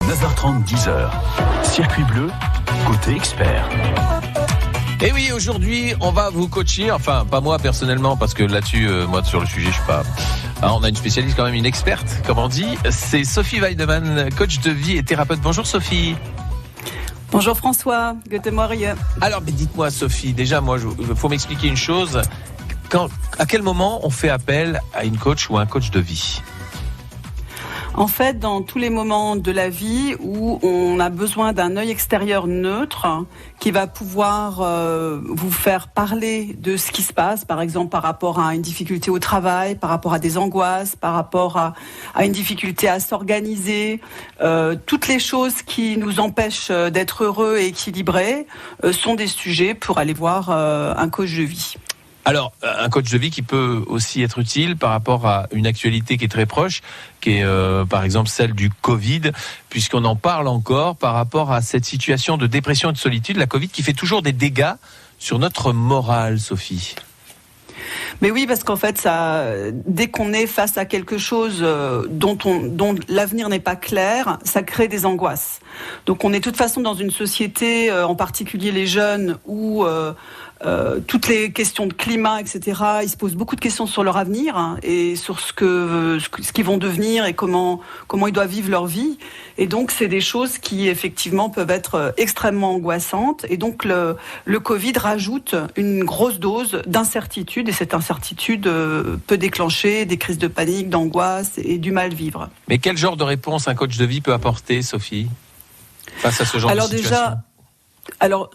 9h30, 10h. Circuit bleu, côté expert. Et oui, aujourd'hui, on va vous coacher, enfin, pas moi personnellement, parce que là-dessus, moi, sur le sujet, je suis pas... on a une spécialiste quand même, une experte, comme on dit. C'est Sophie Weidemann, coach de vie et thérapeute. Bonjour Sophie. Bonjour François, Guten Morgen. Alors, mais dites-moi Sophie, déjà, moi, faut m'expliquer une chose. À quel moment on fait appel à une coach ou un coach de vie ? En fait, dans tous les moments de la vie où on a besoin d'un œil extérieur neutre qui va pouvoir vous faire parler de ce qui se passe, par exemple par rapport à une difficulté au travail, par rapport à des angoisses, par rapport à une difficulté à s'organiser, toutes les choses qui nous empêchent d'être heureux et équilibrés sont des sujets pour aller voir un coach de vie. Alors, un coach de vie qui peut aussi être utile par rapport à une actualité qui est très proche, qui est par exemple celle du Covid, puisqu'on en parle encore par rapport à cette situation de dépression et de solitude, la Covid qui fait toujours des dégâts sur notre morale, Sophie. Mais oui, parce qu'en fait, dès qu'on est face à quelque chose dont l'avenir n'est pas clair, ça crée des angoisses. Donc on est de toute façon dans une société, en particulier les jeunes, où toutes les questions de climat, etc., ils se posent beaucoup de questions sur leur avenir et sur ce qu'ils vont devenir et comment ils doivent vivre leur vie. Et donc, c'est des choses qui, effectivement, peuvent être extrêmement angoissantes. Et donc, le Covid rajoute une grosse dose d'incertitude. Et cette incertitude peut déclencher des crises de panique, d'angoisse et du mal-vivre. Mais quel genre de réponse un coach de vie peut apporter, Sophie, face à ce genre de situation ? Alors,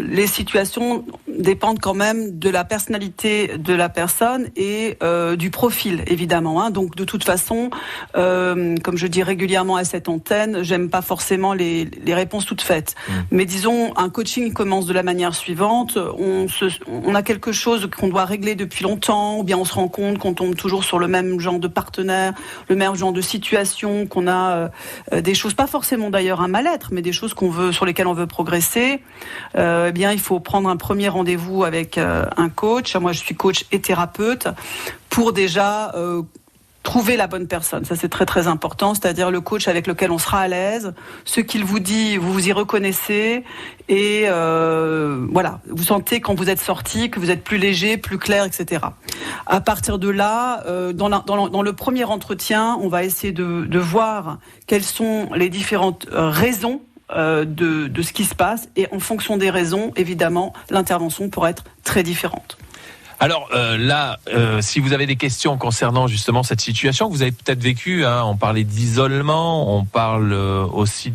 les situations dépendent quand même de la personnalité de la personne et du profil, évidemment. Donc, de toute façon, comme je dis régulièrement à cette antenne, j'aime pas forcément les réponses toutes faites. Mais disons, un coaching commence de la manière suivante. On a quelque chose qu'on doit régler depuis longtemps, ou bien on se rend compte qu'on tombe toujours sur le même genre de partenaire, le même genre de situation, qu'on a des choses, pas forcément d'ailleurs un mal-être, mais des choses sur lesquelles on veut progresser. Eh bien, il faut prendre un premier rendez-vous avec un coach. Moi, je suis coach et thérapeute pour déjà trouver la bonne personne. Ça, c'est très, très important. C'est-à-dire le coach avec lequel on sera à l'aise. Ce qu'il vous dit, vous vous y reconnaissez. Et voilà, vous sentez quand vous êtes sorti que vous êtes plus léger, plus clair, etc. À partir de là, dans le premier entretien, on va essayer de voir quelles sont les différentes raisons de ce qui se passe, et en fonction des raisons, évidemment, l'intervention pourra être très différente. Alors là, si vous avez des questions concernant justement cette situation que vous avez peut-être vécue, on parlait d'isolement, on parle aussi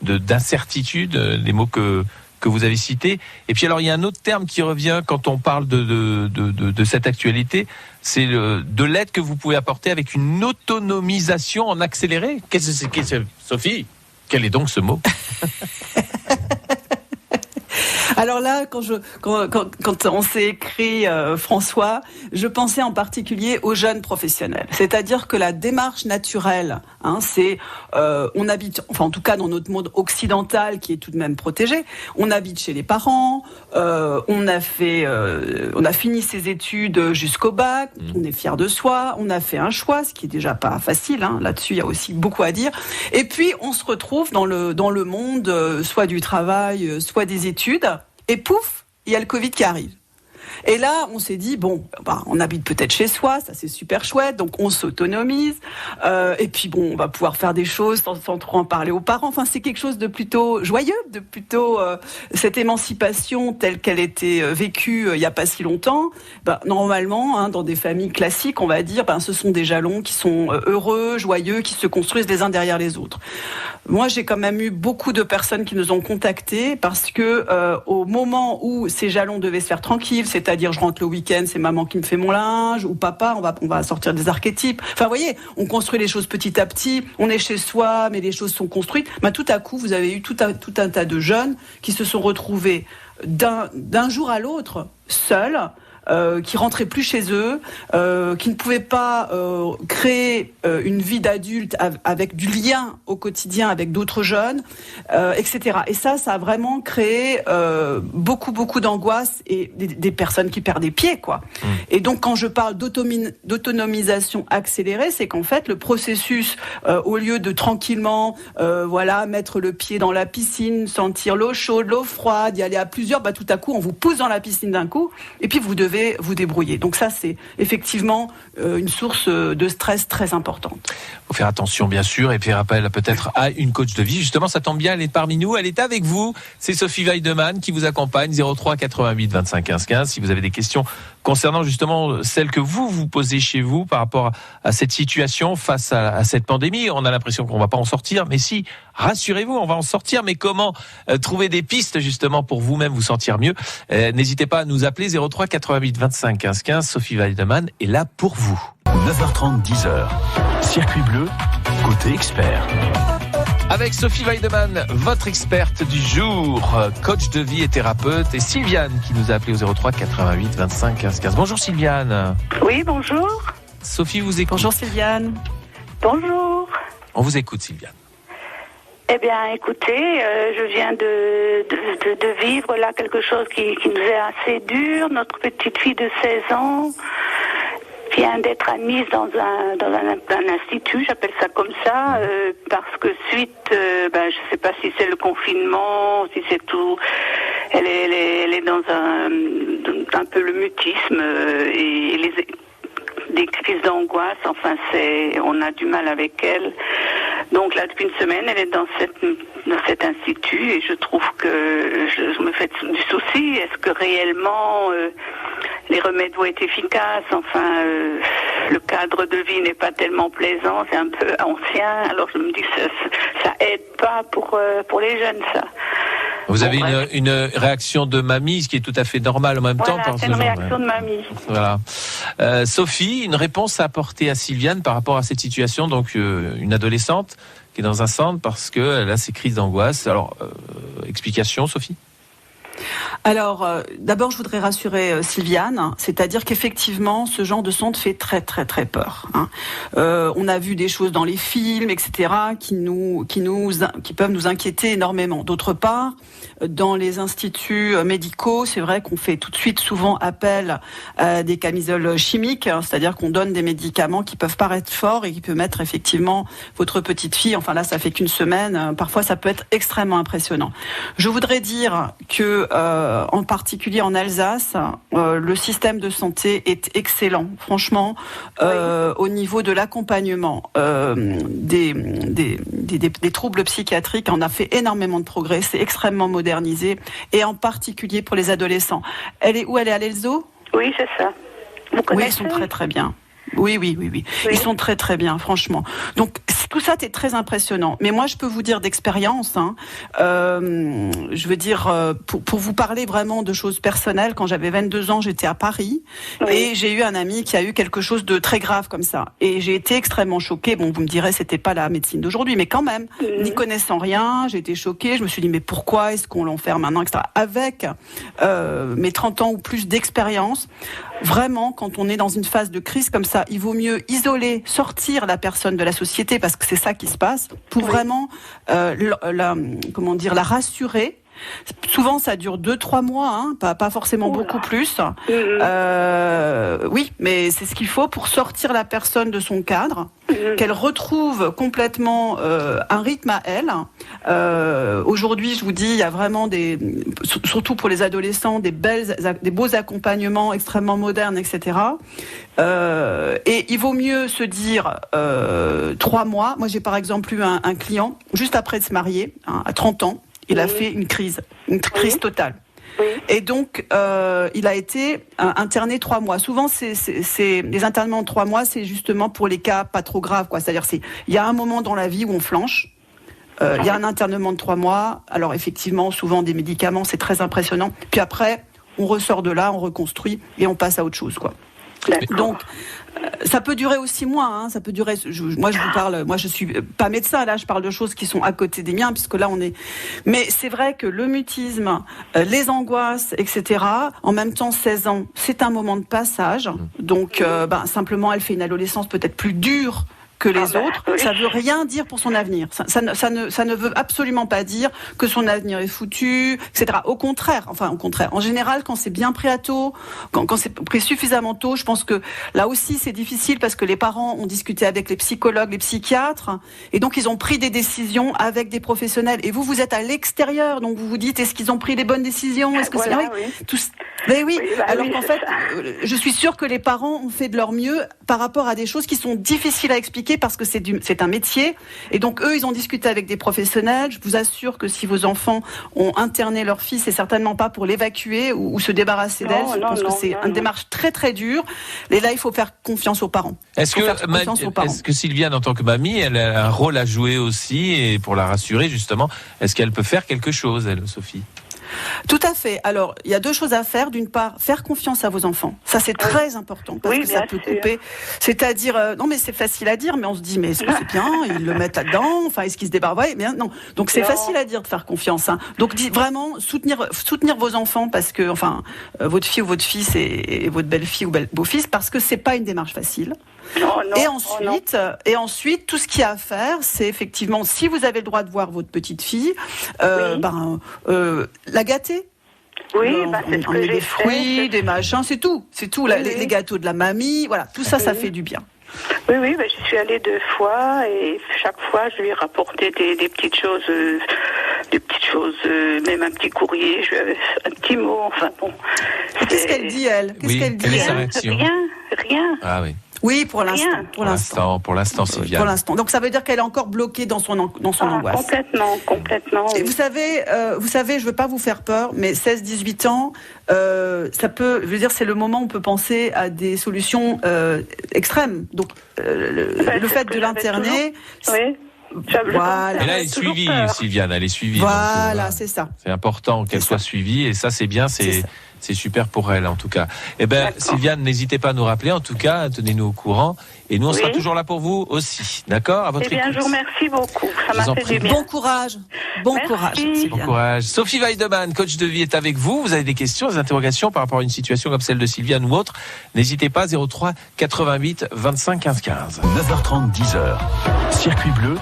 d'incertitude, les mots que vous avez cités. Et puis alors il y a un autre terme qui revient quand on parle de cette actualité, c'est de l'aide que vous pouvez apporter avec une autonomisation en accéléré. Qu'est-ce que c'est, Sophie ? Quel est donc ce mot ? Alors là, quand on s'est écrit, François, je pensais en particulier aux jeunes professionnels. C'est-à-dire que la démarche naturelle, c'est on habite, enfin en tout cas dans notre monde occidental qui est tout de même protégé, on habite chez les parents, on a fini ses études jusqu'au bac, on est fier de soi, on a fait un choix, ce qui est déjà pas facile. Là-dessus, il y a aussi beaucoup à dire. Et puis on se retrouve dans le monde, soit du travail, soit des études. Et pouf, il y a le Covid qui arrive. Et là, on s'est dit, on habite peut-être chez soi, ça c'est super chouette, donc on s'autonomise. Et puis on va pouvoir faire des choses sans trop en parler aux parents. Enfin, c'est quelque chose de plutôt joyeux, de plutôt cette émancipation telle qu'elle était vécue il n'y a pas si longtemps. Normalement, dans des familles classiques, on va dire, ce sont des jalons qui sont heureux, joyeux, qui se construisent les uns derrière les autres. Moi, j'ai quand même eu beaucoup de personnes qui nous ont contactés parce que au moment où ces jalons devaient se faire tranquilles, c'est-à-dire je rentre le week-end, c'est maman qui me fait mon linge, ou papa, on va sortir des archétypes. Enfin, vous voyez, on construit les choses petit à petit, on est chez soi, mais les choses sont construites. Tout à coup, vous avez eu tout un tas de jeunes qui se sont retrouvés d'un jour à l'autre, seuls, qui rentraient plus chez eux, qui ne pouvaient pas créer une vie d'adulte avec du lien au quotidien avec d'autres jeunes, etc. Et ça a vraiment créé beaucoup d'angoisse et des personnes qui perdent des pieds, quoi. Et donc, quand je parle d'autonomisation accélérée, c'est qu'en fait, le processus, au lieu de tranquillement, mettre le pied dans la piscine, sentir l'eau chaude, l'eau froide, y aller à plusieurs, tout à coup, on vous pousse dans la piscine d'un coup, et puis vous devez vous débrouiller. Donc ça, c'est effectivement une source de stress très importante. Il faut faire attention, bien sûr, et puis rappel peut-être à une coach de vie. Justement, ça tombe bien, elle est parmi nous, elle est avec vous. C'est Sophie Weidemann qui vous accompagne, 03 88 25 15 15. Si vous avez des questions concernant justement celles que vous posez chez vous par rapport à cette situation face à cette pandémie, on a l'impression qu'on ne va pas en sortir, mais si, rassurez-vous, on va en sortir, mais comment trouver des pistes justement pour vous-même vous sentir mieux? N'hésitez pas à nous appeler 03 88 25 15 15. Sophie Weidemann est là pour vous. 9h30, 10h. Circuit bleu, côté expert. Avec Sophie Weidemann, votre experte du jour, coach de vie et thérapeute, et Sylviane qui nous a appelé au 03 88 25 15 15. Bonjour Sylviane. Oui, bonjour. Sophie vous écoute. Bonjour Sylviane. Bonjour. On vous écoute Sylviane. Eh bien, écoutez, je viens de vivre là quelque chose qui nous est assez dur. Notre petite fille de 16 ans vient d'être admise dans un institut, j'appelle ça comme ça, parce que suite, je sais pas si c'est le confinement, si c'est tout, elle est dans un peu le mutisme et des crises d'angoisse. Enfin, on a du mal avec elle. Donc là, depuis une semaine, elle est dans cet institut et je trouve que je me fais du souci. Est-ce que réellement les remèdes vont être efficaces? Enfin, le cadre de vie n'est pas tellement plaisant, c'est un peu ancien. Alors je me dis que ça aide pas pour les jeunes, ça. Vous avez une réaction de mamie, ce qui est tout à fait normal en même temps. C'est une réaction de mamie. Voilà. Sophie, une réponse à apporter à Sylviane par rapport à cette situation. Donc, une adolescente qui est dans un centre parce qu'elle a ces crises d'angoisse. Alors, explication, Sophie ? Alors, d'abord, je voudrais rassurer Sylviane, c'est-à-dire qu'effectivement, ce genre de sonde fait très, très, très peur. On a vu des choses dans les films, etc., qui peuvent nous inquiéter énormément. D'autre part, dans les instituts médicaux, c'est vrai qu'on fait tout de suite souvent appel à des camisoles chimiques, c'est-à-dire qu'on donne des médicaments qui peuvent paraître forts et qui peuvent mettre effectivement votre petite fille, enfin là, ça fait qu'une semaine, parfois ça peut être extrêmement impressionnant. Je voudrais dire que en particulier en Alsace, le système de santé est excellent. Franchement, au niveau de l'accompagnement des troubles psychiatriques, on a fait énormément de progrès. C'est extrêmement modernisé, et en particulier pour les adolescents. Elle est où? Elle est à l'Elzo? Oui, c'est ça. Oui, ils sont très très bien. Oui. Ils sont très très bien, franchement. Donc tout ça est très impressionnant. Mais moi, je peux vous dire d'expérience, je veux dire, pour vous parler vraiment de choses personnelles, quand j'avais 22 ans, j'étais à Paris, et j'ai eu un ami qui a eu quelque chose de très grave comme ça. Et j'ai été extrêmement choquée. Bon, vous me direz, c'était pas la médecine d'aujourd'hui, mais quand même, n'y connaissant rien, j'ai été choquée. Je me suis dit, mais pourquoi est-ce qu'on l'enferme maintenant, etc. Avec mes 30 ans ou plus d'expérience, vraiment, quand on est dans une phase de crise comme ça, il vaut mieux isoler, sortir la personne de la société, parce que c'est ça qui se passe, pour vraiment la rassurer. Souvent, ça dure 2-3 mois, pas forcément beaucoup plus. Oui, mais c'est ce qu'il faut pour sortir la personne de son cadre, qu'elle retrouve complètement un rythme à elle. Aujourd'hui, je vous dis, il y a vraiment surtout pour les adolescents, des beaux accompagnements extrêmement modernes, etc. Et il vaut mieux se dire 3 mois. Moi, j'ai par exemple eu un client, juste après de se marier, à 30 ans, il a fait une crise totale. Oui. Et donc, il a été interné 3 mois. Souvent, les internements de 3 mois, c'est justement pour les cas pas trop graves, quoi. C'est-à-dire, il y a un moment dans la vie où on flanche. Il y a un internement de 3 mois. Alors, effectivement, souvent des médicaments, c'est très impressionnant. Puis après, on ressort de là, on reconstruit et on passe à autre chose, quoi. D'accord. Donc, ça peut durer aussi moins. Hein, ça peut durer. Moi, je vous parle. Moi, je suis pas médecin. Là, je parle de choses qui sont à côté des miens, puisque là, on est. Mais c'est vrai que le mutisme, les angoisses, etc. En même temps, 16 ans, c'est un moment de passage. Donc, simplement, elle fait une adolescence peut-être plus dure que les autres. Oui. Ça veut rien dire pour son avenir. Ça ne veut absolument pas dire que son avenir est foutu, etc. Au contraire. En général, quand c'est bien pris à tôt, quand c'est pris suffisamment tôt, je pense que là aussi c'est difficile parce que les parents ont discuté avec les psychologues, les psychiatres, et donc ils ont pris des décisions avec des professionnels. Et vous êtes à l'extérieur, donc vous vous dites, est-ce qu'ils ont pris les bonnes décisions? Est-ce que c'est vrai? Mais oui. Alors qu'en fait, je suis sûre que les parents ont fait de leur mieux par rapport à des choses qui sont difficiles à expliquer parce que c'est un métier. Et donc, eux, ils ont discuté avec des professionnels. Je vous assure que si vos enfants ont interné leur fille, c'est certainement pas pour l'évacuer ou se débarrasser d'elle. Je pense que c'est une démarche très, très dure. Et là, il faut faire confiance aux parents. Est-ce que Sylviane, en tant que mamie, elle a un rôle à jouer aussi, et pour la rassurer, justement, est-ce qu'elle peut faire quelque chose, elle, Sophie? Tout à fait. Alors, il y a deux choses à faire. D'une part, faire confiance à vos enfants. Ça, c'est très important parce que ça peut couper. C'est-à-dire, non, mais c'est facile à dire, mais on se dit, mais est-ce que c'est bien? Ils le mettent là-dedans. Enfin, est-ce qu'ils se débarquent? Ouais, mais non. Donc, c'est facile à dire de faire confiance. Hein. Donc, vraiment soutenir vos enfants parce que, votre fille ou votre fils et votre belle-fille ou beau-fils, parce que c'est pas une démarche facile. Et ensuite, tout ce qu'il y a à faire, c'est effectivement, si vous avez le droit de voir votre petite fille, la gâter. Oui, c'est ce que j'ai des fruits, des machins, c'est tout. Les gâteaux de la mamie, voilà, tout ça, ça fait du bien. Oui, j'y suis allée 2 fois et chaque fois, je lui ai rapporté des petites choses, même un petit courrier, je lui avais fait un petit mot, enfin bon. Qu'est-ce qu'elle dit, elle? Quelle est sa réaction? Rien. Ah oui. Oui, pour l'instant. Pour l'instant, Sylviane. Pour l'instant. Donc ça veut dire qu'elle est encore bloquée dans son angoisse. Complètement. Et vous savez, je veux pas vous faire peur, mais 16-18 ans, ça peut, c'est le moment où on peut penser à des solutions extrêmes. Donc le fait de l'interner. Oui. Voilà. Et là, elle est suivie, Sylviane, elle est suivie. Voilà, donc, c'est ça. C'est important qu'elle soit suivie, et ça, c'est bien, c'est super pour elle, en tout cas. Sylviane, n'hésitez pas à nous rappeler, en tout cas, tenez-nous au courant, et nous, on sera toujours là pour vous aussi, d'accord? À votre écoute. Je vous remercie beaucoup, ça m'a fait du bien. Bon courage, Sylviane. Bon courage. Sophie Weidemann, coach de vie, est avec vous. Vous avez des questions, des interrogations par rapport à une situation comme celle de Sylviane ou autre, n'hésitez pas, 03 88 25 15 15. 9h30, 10h. Circuit bleu,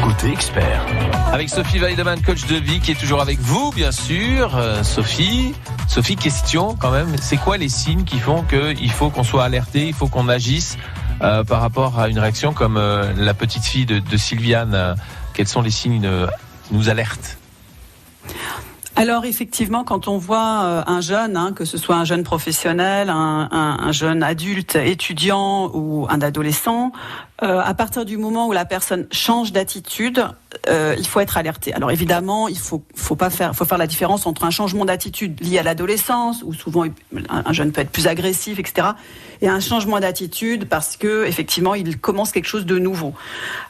côté expert. Avec Sophie Weidemann, coach de vie, qui est toujours avec vous, bien sûr. Sophie, question quand même. C'est quoi les signes qui font qu'il faut qu'on soit alerté, il faut qu'on agisse par rapport à une réaction comme la petite fille de Sylviane? Quels sont les signes qui nous alertent? Alors effectivement, quand on voit un jeune, que ce soit un jeune professionnel, un jeune adulte, étudiant ou un adolescent, à partir du moment où la personne change d'attitude, il faut être alerté. Alors évidemment, il faut faire la différence entre un changement d'attitude lié à l'adolescence, où souvent un jeune peut être plus agressif, etc., et un changement d'attitude parce que effectivement, il commence quelque chose de nouveau.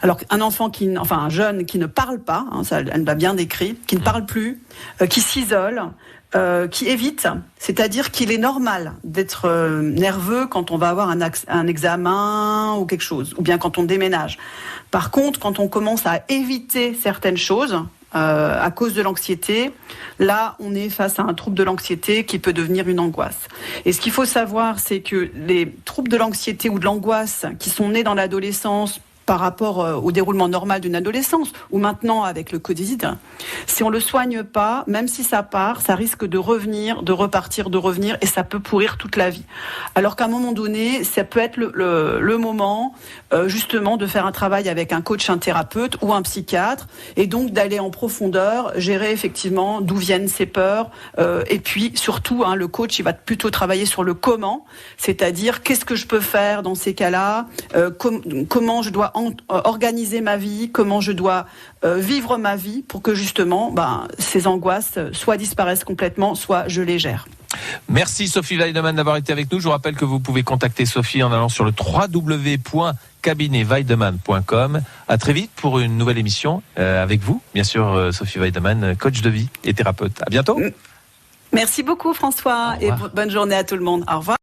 Alors un jeune qui ne parle pas, ça elle l'a bien décrit, qui ne parle plus, qui s'isole, qui évite, c'est-à-dire qu'il est normal d'être nerveux quand on va avoir un examen ou quelque chose, ou bien quand on déménage. Par contre, quand on commence à éviter certaines choses à cause de l'anxiété, là, on est face à un trouble de l'anxiété qui peut devenir une angoisse. Et ce qu'il faut savoir, c'est que les troubles de l'anxiété ou de l'angoisse qui sont nés dans l'adolescence par rapport au déroulement normal d'une adolescence, ou maintenant avec le Covid, si on le soigne pas, même si ça part, ça risque de revenir, de repartir, et ça peut pourrir toute la vie. Alors qu'à un moment donné, ça peut être le moment, justement, de faire un travail avec un coach, un thérapeute ou un psychiatre, et donc d'aller en profondeur, gérer effectivement d'où viennent ces peurs, et puis surtout, le coach, il va plutôt travailler sur le comment, c'est-à-dire qu'est-ce que je peux faire dans ces cas-là, comment je dois organiser ma vie, comment je dois vivre ma vie pour que justement ces angoisses soit disparaissent complètement, soit je les gère. Merci Sophie Weidemann d'avoir été avec nous. Je vous rappelle que vous pouvez contacter Sophie en allant sur le www.cabinetweidemann.com. À très vite pour une nouvelle émission avec vous, bien sûr, Sophie Weidemann, coach de vie et thérapeute. À bientôt. Merci beaucoup François et bonne journée à tout le monde. Au revoir.